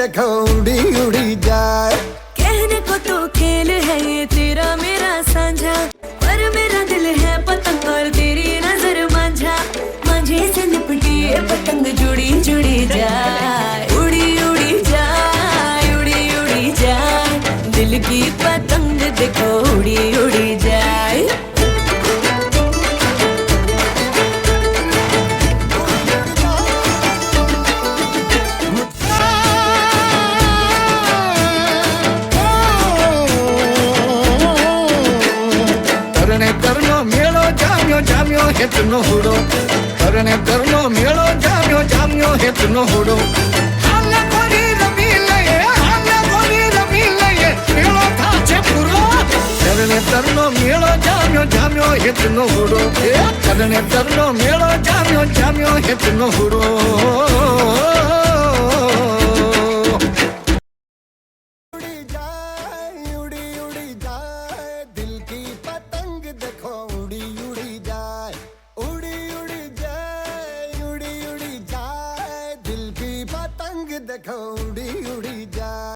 देखो उड़ी उड़ी जाए। कहने को तो खेल है ये तेरा मेरा साझा, पर मेरा दिल है पतंग और तेरी नजर मांझा। मांझे से लिपटी ये पतंग जुड़ी जुड़ी जाए, उड़ी उड़ी जाए, उड़ी उड़ी जाए। दिल की पतंग देखो उड़ी उड़ी जाए। करनो मेलो जाम्यो जाम्यो हेतनो हुडो, करने करनो मेलो जाम्यो जाम्यो हेतनो हुडो। हाले गोरी रमी लये, हाले गोरी रमी लये, मेलो थाचे पूरो। करने करनो मेलो जाम्यो जाम्यो हेतनो हुडो, करने करनो मेलो जाम्यो जाम्यो हेतनो हुडो।